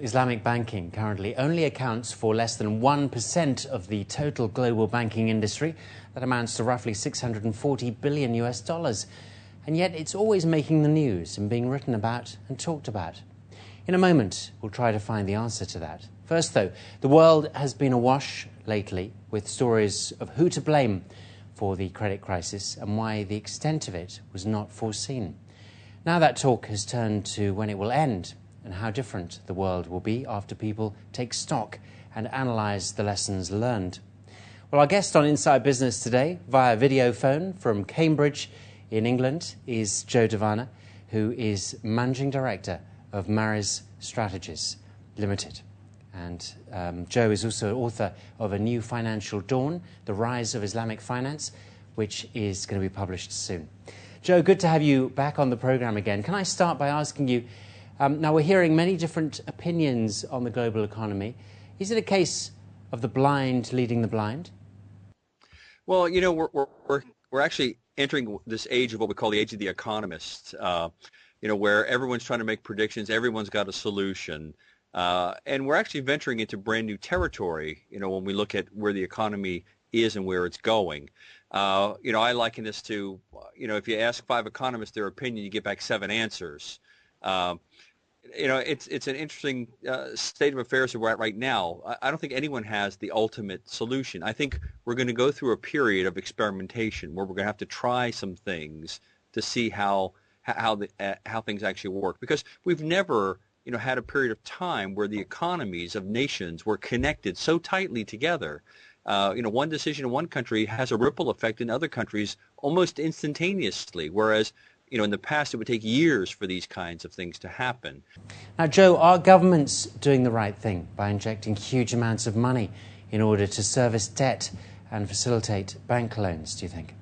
Islamic banking currently only accounts for less than 1% of the total global banking industry. That amounts to roughly 640 billion US dollars. And yet it's always making the news and being written about and talked about. In a moment, we'll try to find the answer to that. First, though, the world has been awash lately with stories of who to blame for the credit crisis and why the extent of it was not foreseen. Now that talk has turned to when it will end and how different the world will be after people take stock and analyse the lessons learned. Well, our guest on Inside Business today, via video phone from Cambridge in England, is Joe Divaana, who is Managing Director of Maris Strategies Limited. And Joe is also author of A New Financial Dawn, The Rise of Islamic Finance, which is going to be published soon. Joe, good to have you back on the programme again. Can I start by asking you, now we're hearing many different opinions on the global economy. Is it a case of the blind leading the blind? Well, you know, we're actually entering this age of what we call the age of the economist, you know, where everyone's trying to make predictions, everyone's got a solution. And we're actually venturing into brand new territory, you know, when we look at where the economy is and where it's going. You know, I liken this to, you know, if you ask 5 economists their opinion, you get back 7 answers. You know, it's an interesting state of affairs that we're at right now. I don't think anyone has the ultimate solution. I think we're going to go through a period of experimentation where we're going to have to try some things to see how things actually work, because we've never, you know, had a period of time where the economies of nations were connected so tightly together. You know, one decision in one country has a ripple effect in other countries almost instantaneously, whereas, you know, in the past it would take years for these kinds of things to happen. Now, Joe, are governments doing the right thing by injecting huge amounts of money in order to service debt and facilitate bank loans, do you think?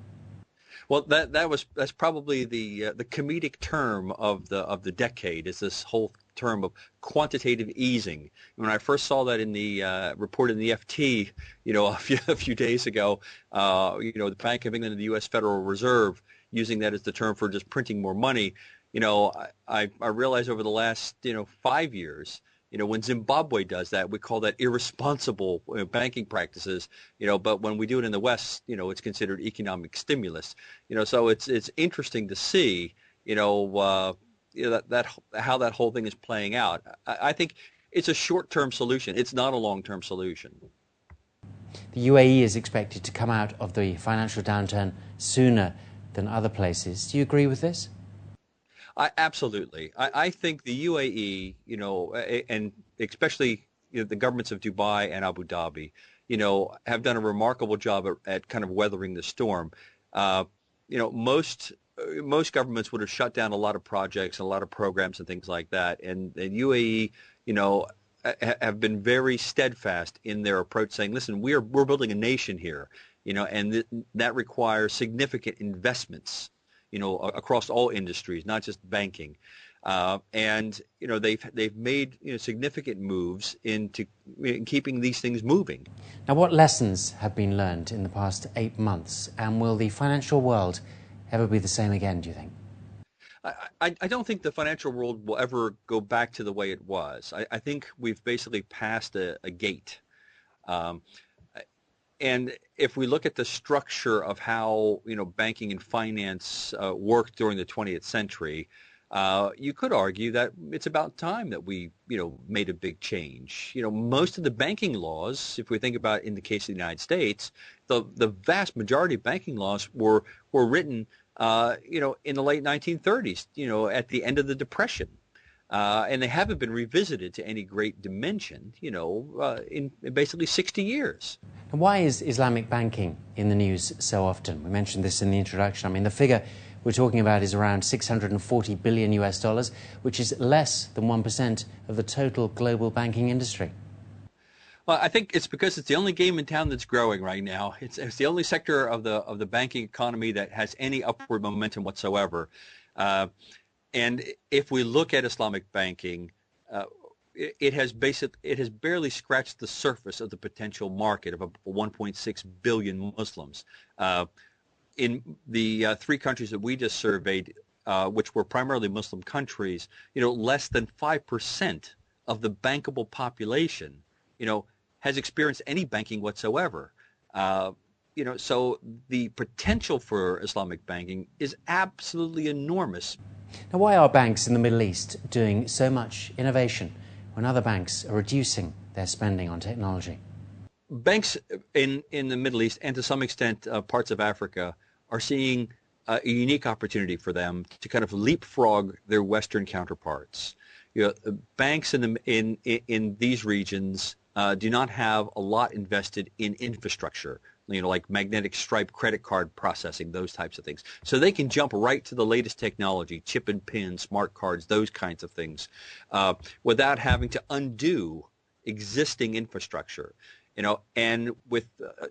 Well, that's probably the comedic term of the decade, is this whole term of quantitative easing. When I first saw that in the report in the FT, you know, a few days ago, you know, the Bank of England and the U.S. Federal Reserve using that as the term for just printing more money, you know, I realized over the last, you know, 5 years, you know, when Zimbabwe does that, we call that irresponsible banking practices, you know, but when we do it in the West, you know, it's considered economic stimulus, you know, so it's interesting to see, you know, that how that whole thing is playing out. I think it's a short-term solution. It's not a long-term solution. The UAE is expected to come out of the financial downturn sooner than other places. Do you agree with this? Absolutely. I think the UAE, you know, and especially, you know, the governments of Dubai and Abu Dhabi, you know, have done a remarkable job at kind of weathering the storm. You know, most governments would have shut down a lot of projects and a lot of programs and things like that. And UAE, you know, have been very steadfast in their approach, saying, listen, we're building a nation here, you know, and that requires significant investments, you know, across all industries, not just banking. And, you know, they've made, you know, significant moves in keeping these things moving. Now, what lessons have been learned in the past 8 months, and will the financial world ever be the same again, do you think? I don't think the financial world will ever go back to the way it was. I think we've basically passed a gate. And if we look at the structure of how, you know, banking and finance worked during the 20th century, you could argue that it's about time that we, you know, made a big change. You know, most of the banking laws, if we think about in the case of the United States, the vast majority of banking laws were written, you know, in the late 1930s, you know, at the end of the Depression. And they haven't been revisited to any great dimension, you know, in basically 60 years. And why is Islamic banking in the news so often? We mentioned this in the introduction. I mean, the figure we're talking about is around 640 billion US dollars, which is less than 1% of the total global banking industry. Well, I think it's because it's the only game in town that's growing right now. It's the only sector of the banking economy that has any upward momentum whatsoever. And if we look at Islamic banking, it has barely scratched the surface of the potential market of 1.6 billion Muslims. In the 3 countries that we just surveyed, which were primarily Muslim countries, you know, less than 5% of the bankable population, has experienced any banking whatsoever. So the potential for Islamic banking is absolutely enormous. Now, why are banks in the Middle East doing so much innovation when other banks are reducing their spending on technology? Banks in the Middle East and to some extent parts of Africa are seeing a unique opportunity for them to kind of leapfrog their Western counterparts. Banks in these regions do not have a lot invested in infrastructure, like magnetic stripe credit card processing, those types of things. So they can jump right to the latest technology, chip and pin, smart cards, those kinds of things, without having to undo existing infrastructure. And with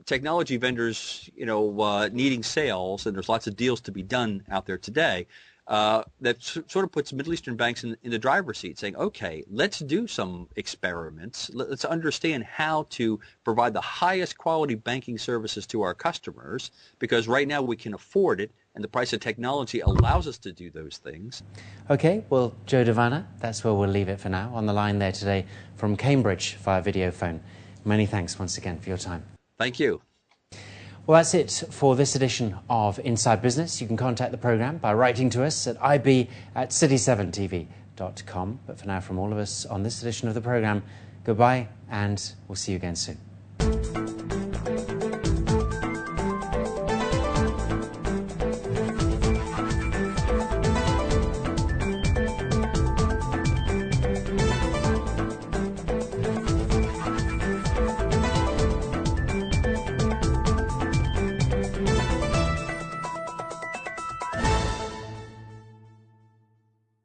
technology vendors, needing sales, and there's lots of deals to be done out there today, that sort of puts Middle Eastern banks in the driver's seat, saying, okay, let's do some experiments. Let's understand how to provide the highest quality banking services to our customers, because right now we can afford it, and the price of technology allows us to do those things. Okay, well, Joe Divaana, that's where we'll leave it for now. On the line there today from Cambridge via video phone. Many thanks once again for your time. Thank you. Well, that's it for this edition of Inside Business. You can contact the programme by writing to us at ib@city7tv.com. But for now, from all of us on this edition of the programme, goodbye, and we'll see you again soon.